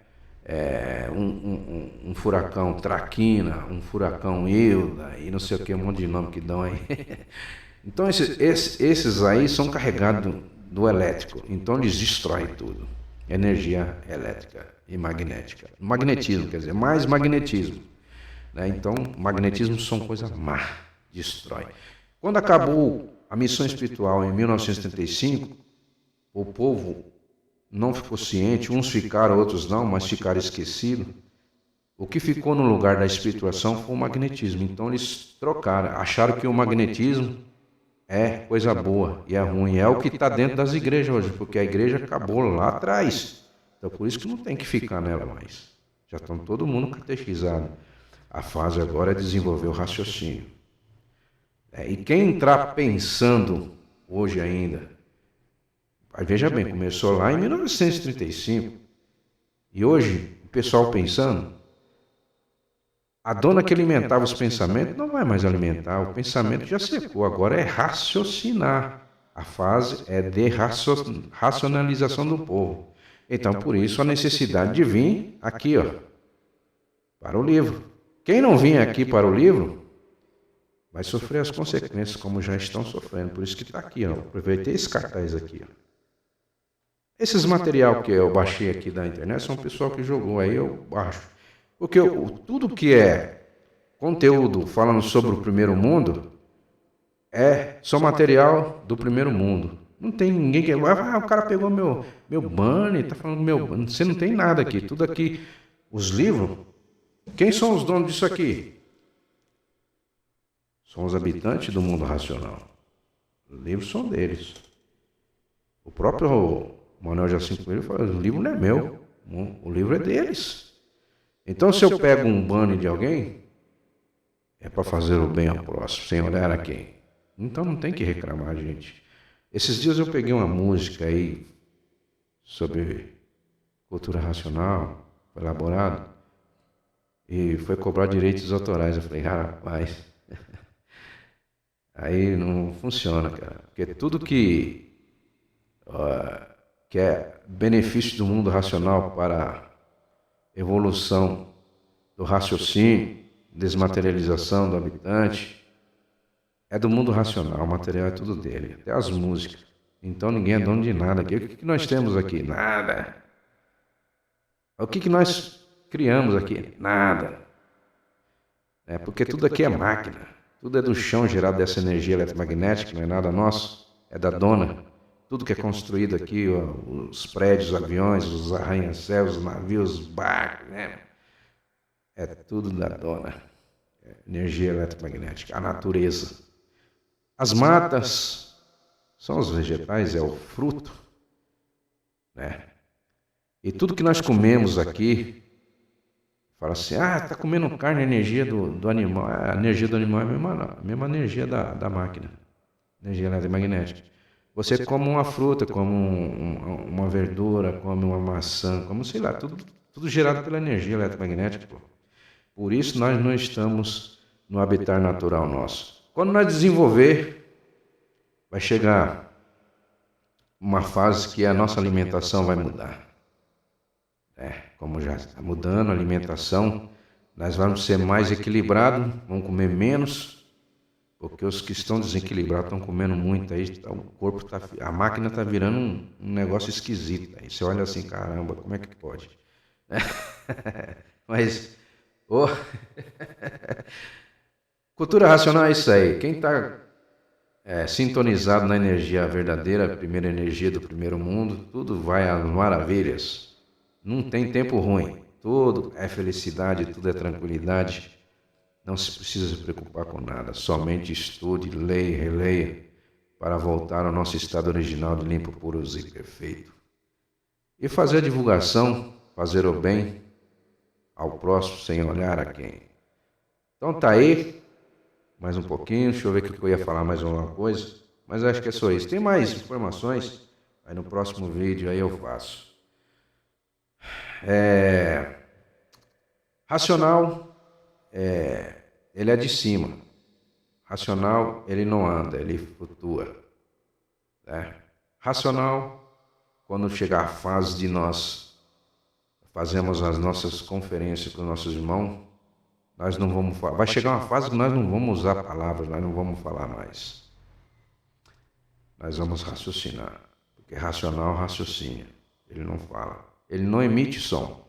Um furacão traquina, um furacão Hilda, e não sei o que, um monte de nome que dão aí. Então, esses aí são carregados do elétrico, então eles destroem tudo. Energia elétrica e magnética. Magnetismo, quer dizer, mais magnetismo. Né? Então, magnetismo são coisas má, destrói. Quando acabou a missão espiritual em 1975, o povo não ficou ciente, uns ficaram, outros não, mas ficaram esquecidos. O que ficou no lugar da espirituação foi o magnetismo. Então eles trocaram, acharam que o magnetismo é coisa boa e é ruim. É o que está dentro das igrejas hoje, porque a igreja acabou lá atrás. Então por isso que não tem que ficar nela mais. Já estão todo mundo catequizado. A fase agora é desenvolver o raciocínio. E quem entrar pensando hoje ainda, veja bem, começou lá em 1935. E hoje, o pessoal pensando, a dona que alimentava os pensamentos não vai mais alimentar, o pensamento já secou, agora é raciocinar. A fase é de racionalização do povo. Então, por isso, a necessidade de vir aqui, ó, para o livro. Quem não vir aqui para o livro, vai sofrer as consequências, como já estão sofrendo. Por isso que está aqui, ó. Aproveitei esse cartaz aqui, ó. Esses material que eu baixei aqui da internet são o pessoal que jogou, aí eu baixo. Porque tudo que é conteúdo falando sobre o primeiro mundo é só material do primeiro mundo. Não tem ninguém que... Ah, o cara pegou meu banner, tá falando meu... Você não tem nada aqui. Tudo aqui, os livros... Quem são os donos disso aqui? São os habitantes do mundo racional. Os livros são deles. O próprio Manuel Jacinto Coelho fala, o livro não é meu, o livro é deles. Então se eu pego um banner de alguém, é para fazer o bem ao próximo, sem olhar a quem. Então não tem que reclamar, gente. Esses dias eu peguei uma música aí sobre cultura racional, foi elaborado, e foi cobrar direitos autorais. Eu falei, rapaz, aí não funciona, cara. Porque tudo que é benefício do mundo racional para a evolução do raciocínio, desmaterialização do habitante, é do mundo racional, o material é tudo dele, até as músicas. Então ninguém é dono de nada aqui. O que nós temos aqui? Nada. O que nós criamos aqui? Nada. Porque tudo aqui é máquina. Tudo é do chão gerado dessa energia eletromagnética, não é nada nosso, é da dona. Tudo que é construído aqui, os prédios, os aviões, os arranha-céus, os navios, os barcos, né? É tudo da dona. Energia eletromagnética, a natureza. As matas são os vegetais, é o fruto, né? E tudo que nós comemos aqui, fala assim, está comendo carne, a energia do animal. A energia do animal é a mesma energia da máquina, energia eletromagnética. Você come uma fruta, come uma verdura, come uma maçã, come, sei lá, tudo gerado pela energia eletromagnética. Pô. Por isso nós não estamos no habitat natural nosso. Quando nós desenvolver, vai chegar uma fase que a nossa alimentação vai mudar. Como já está mudando a alimentação, nós vamos ser mais equilibrados, vamos comer menos, porque os que estão desequilibrados estão comendo muito, aí então, o corpo a máquina está virando um negócio esquisito. Aí você olha assim, caramba, como é que pode? Mas, cultura racional é isso aí. Quem está sintonizado na energia verdadeira, a primeira energia do primeiro mundo, tudo vai às maravilhas. Não tem tempo ruim. Tudo é felicidade, tudo é tranquilidade. Não se precisa se preocupar com nada. Somente estude, leia, releia, para voltar ao nosso estado original de limpo, puro e perfeito. E fazer a divulgação, fazer o bem ao próximo, sem olhar a quem. Então tá aí. Mais um pouquinho. Deixa eu ver que eu ia falar mais alguma coisa. Mas acho que é só isso. Tem mais informações? Aí no próximo vídeo aí eu faço. Racional, ele é de cima. Racional, ele não anda, ele flutua. Racional, quando chegar a fase de nós fazemos as nossas conferências com nossos irmãos, nós não vamos falar. Vai chegar uma fase que nós não vamos usar palavras, nós não vamos falar mais. Nós vamos raciocinar, porque racional raciocina, ele não fala. Ele não emite som.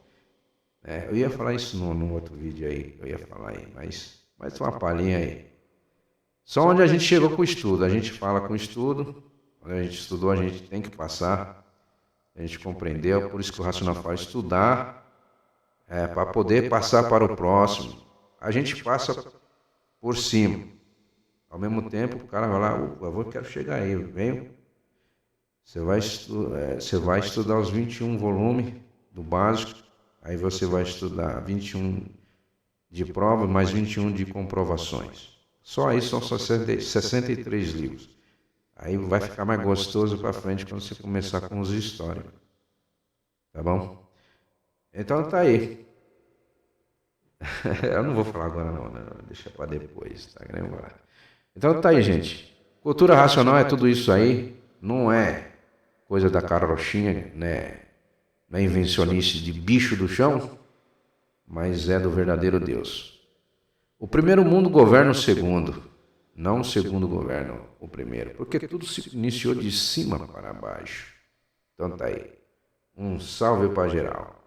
Eu ia falar isso no outro vídeo aí, eu ia falar aí, mas uma palhinha aí. Só onde a gente chegou com o estudo, a gente fala com o estudo, quando a gente estudou a gente tem que passar, a gente compreendeu, por isso que o racional fala estudar, para poder passar para o próximo. A gente passa por cima. Ao mesmo tempo, o cara vai lá, eu quero chegar aí, venho. Você vai estudar os 21 volumes do básico, aí você vai estudar 21 de prova, mais 21 de comprovações. Só aí são 63 livros. Aí vai ficar mais gostoso para frente quando você começar com os históricos. Tá bom? Então tá aí. Eu não vou falar agora não, deixa para depois, tá? Então tá aí, gente. Cultura racional é tudo isso aí, não é coisa da carochinha, né? Não é invencionice de bicho do chão, mas é do verdadeiro Deus. O primeiro mundo governa o segundo, não o segundo governa o primeiro, porque tudo se iniciou de cima para baixo. Então tá aí. Um salve para geral.